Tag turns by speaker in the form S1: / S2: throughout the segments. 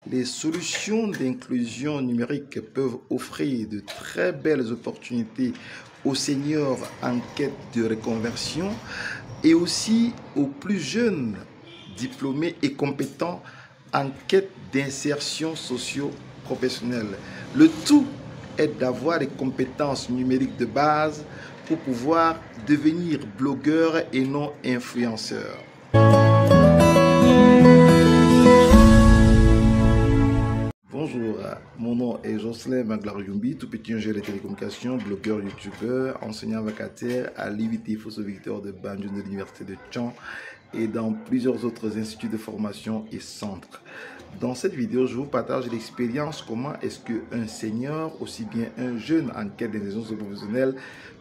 S1: Les solutions d'inclusion numérique peuvent offrir de très belles opportunités aux seniors en quête de reconversion et aussi aux plus jeunes diplômés et compétents en quête d'insertion socio-professionnelle. Le tout est d'avoir des compétences numériques de base pour pouvoir devenir blogueur et non influenceur. Bonjour, mon nom est Jocelyn Maglarjumbi, tout petit ingénieur de télécommunications, blogueur, youtubeur, enseignant vacataire à l'IUT Fosso Victor de Banjul de l'Université de Caen et dans plusieurs autres instituts de formation et centres. Dans cette vidéo, je vous partage l'expérience comment est-ce qu'un senior, aussi bien un jeune en quête d'insertion professionnelle,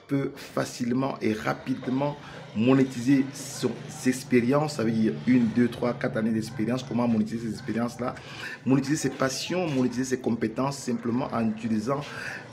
S1: peut facilement et rapidement monétiser ses expériences, ça veut dire 1, 2, 3, 4 années d'expérience, comment monétiser ces expériences-là, monétiser ses passions, monétiser ses compétences simplement en utilisant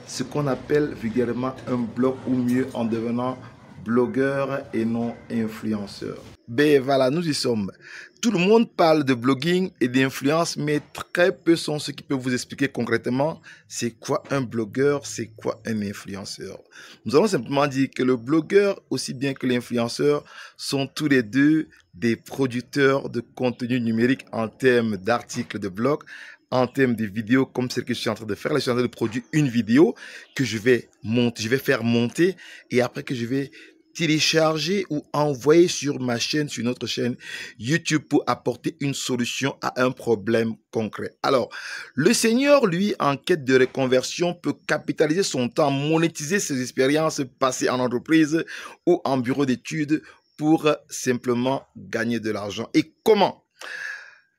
S1: ce qu'on appelle vulgairement un blog ou mieux en devenant blogueur et non influenceur. Ben voilà, nous y sommes. Tout le monde parle de blogging et d'influence, mais très peu sont ceux qui peuvent vous expliquer concrètement c'est quoi un blogueur, c'est quoi un influenceur. Nous allons simplement dire que le blogueur, aussi bien que l'influenceur, sont tous les deux des producteurs de contenu numérique en termes d'articles de blog, en termes de vidéos comme celle que je suis en train de faire. Là, je suis en train de produire une vidéo que je vais faire monter et après que je vais télécharger ou envoyer sur ma chaîne, sur notre chaîne YouTube pour apporter une solution à un problème concret. Alors, le senior, lui, en quête de reconversion, peut capitaliser son temps, monétiser ses expériences passées en entreprise ou en bureau d'études pour simplement gagner de l'argent. Et comment?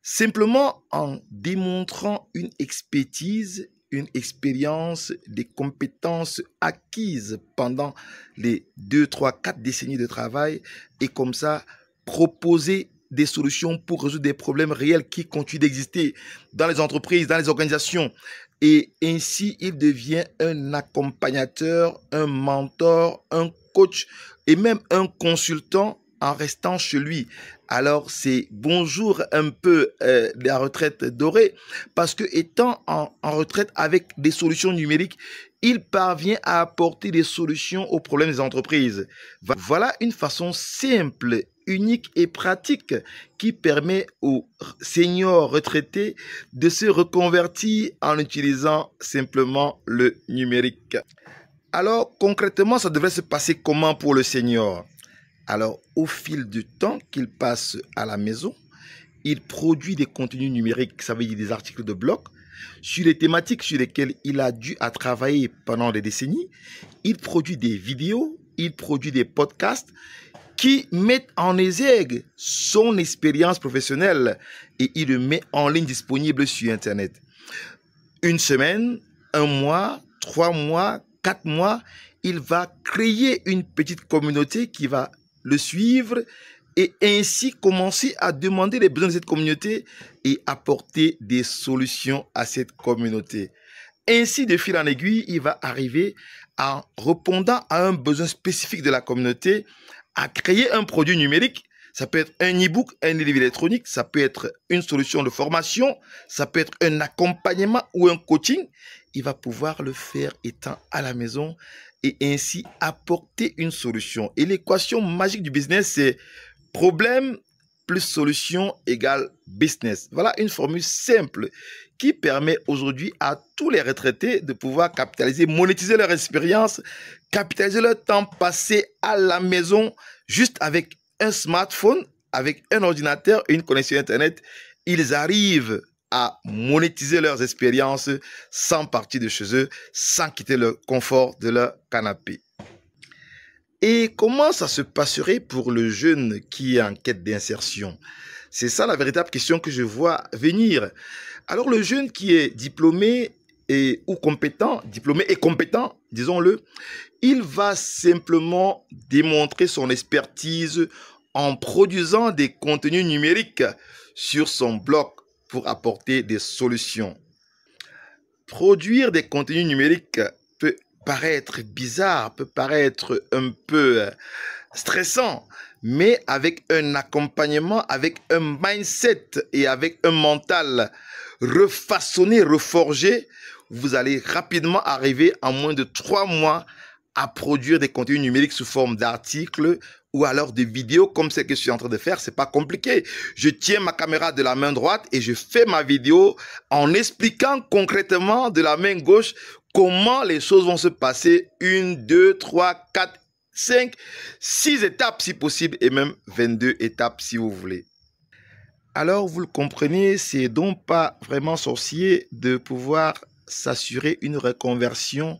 S1: Simplement en démontrant une expertise, une expérience, des compétences acquises pendant les 2, 3, 4 décennies de travail et comme ça proposer des solutions pour résoudre des problèmes réels qui continuent d'exister dans les entreprises, dans les organisations. Et ainsi, il devient un accompagnateur, un mentor, un coach et même un consultant en restant chez lui. Alors, c'est bonjour un peu la retraite dorée parce que étant en retraite avec des solutions numériques, il parvient à apporter des solutions aux problèmes des entreprises. Voilà une façon simple, unique et pratique qui permet aux seniors retraités de se reconvertir en utilisant simplement le numérique. Alors, concrètement, ça devrait se passer comment pour le senior? Alors, au fil du temps qu'il passe à la maison, il produit des contenus numériques, ça veut dire des articles de blog, sur les thématiques sur lesquelles il a dû travailler pendant des décennies. Il produit des vidéos, il produit des podcasts qui mettent en exergue son expérience professionnelle et il le met en ligne disponible sur Internet. Une semaine, un mois, 3 mois, 4 mois, il va créer une petite communauté qui va le suivre et ainsi commencer à demander les besoins de cette communauté et apporter des solutions à cette communauté. Ainsi, de fil en aiguille, il va arriver en répondant à un besoin spécifique de la communauté à créer un produit numérique. Ça peut être un e-book, un livre électronique, ça peut être une solution de formation, ça peut être un accompagnement ou un coaching. Il va pouvoir le faire étant à la maison et ainsi apporter une solution. Et l'équation magique du business, c'est problème plus solution égale business. Voilà une formule simple qui permet aujourd'hui à tous les retraités de pouvoir capitaliser, monétiser leur expérience, capitaliser leur temps passé à la maison juste avec un smartphone, avec un ordinateur et une connexion Internet. Ils arrivent à monétiser leurs expériences sans partir de chez eux, sans quitter le confort de leur canapé. Et comment ça se passerait pour le jeune qui est en quête d'insertion? C'est ça la véritable question que je vois venir. Alors le jeune qui est diplômé ou compétent, diplômé et compétent, disons-le, il va simplement démontrer son expertise en produisant des contenus numériques sur son blog pour apporter des solutions. Produire des contenus numériques peut paraître bizarre, peut paraître un peu stressant, mais avec un accompagnement, avec un mindset et avec un mental refaçonner, reforger, vous allez rapidement arriver en moins de 3 mois à produire des contenus numériques sous forme d'articles ou alors de vidéos comme celle que je suis en train de faire. C'est pas compliqué. Je tiens ma caméra de la main droite et je fais ma vidéo en expliquant concrètement de la main gauche comment les choses vont se passer. 1, 2, 3, 4, 5, 6 étapes si possible et même 22 étapes si vous voulez. Alors vous le comprenez, c'est donc pas vraiment sorcier de pouvoir s'assurer une reconversion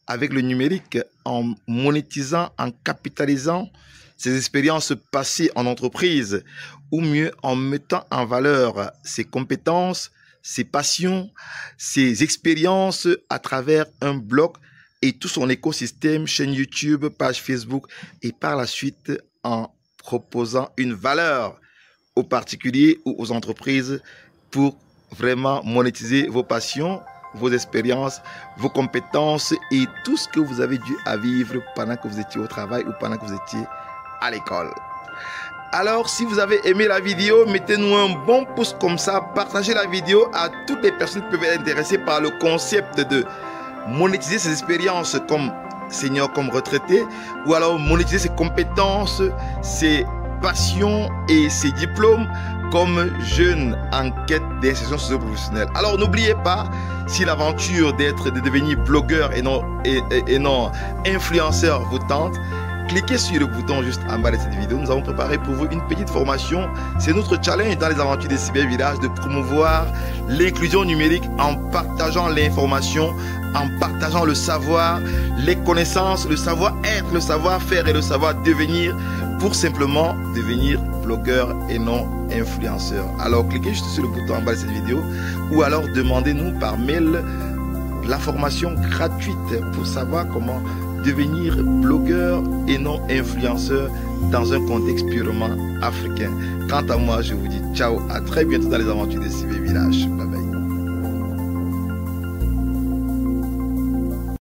S1: avec le numérique en monétisant, en capitalisant ses expériences passées en entreprise ou mieux en mettant en valeur ses compétences, ses passions, ses expériences à travers un blog et tout son écosystème, chaîne YouTube, page Facebook et par la suite en proposant une valeur aux particuliers ou aux entreprises pour vraiment monétiser vos passions, vos expériences, vos compétences et tout ce que vous avez dû à vivre pendant que vous étiez au travail ou pendant que vous étiez à l'école. Alors, si vous avez aimé la vidéo, mettez-nous un bon pouce comme ça, partagez la vidéo à toutes les personnes qui peuvent être intéressées par le concept de monétiser ses expériences comme senior, comme retraité, ou alors monétiser ses compétences, ses passions et ses diplômes comme jeune en quête d'insertion socio-professionnelle. Alors n'oubliez pas, si l'aventure de devenir blogueur et non influenceur vous tente, cliquez sur le bouton juste en bas de cette vidéo. Nous avons préparé pour vous une petite formation. C'est notre challenge dans les aventures des cybervillages de promouvoir l'inclusion numérique en partageant l'information, en partageant le savoir, les connaissances, le savoir-être, le savoir-faire et le savoir-devenir pour simplement devenir blogueur et non influenceur. Alors cliquez juste sur le bouton en bas de cette vidéo ou alors demandez-nous par mail la formation gratuite pour savoir comment devenir blogueur et non influenceur dans un contexte purement africain. Quant à moi, je vous dis ciao, à très bientôt dans les aventures des cybervillages. Bye bye.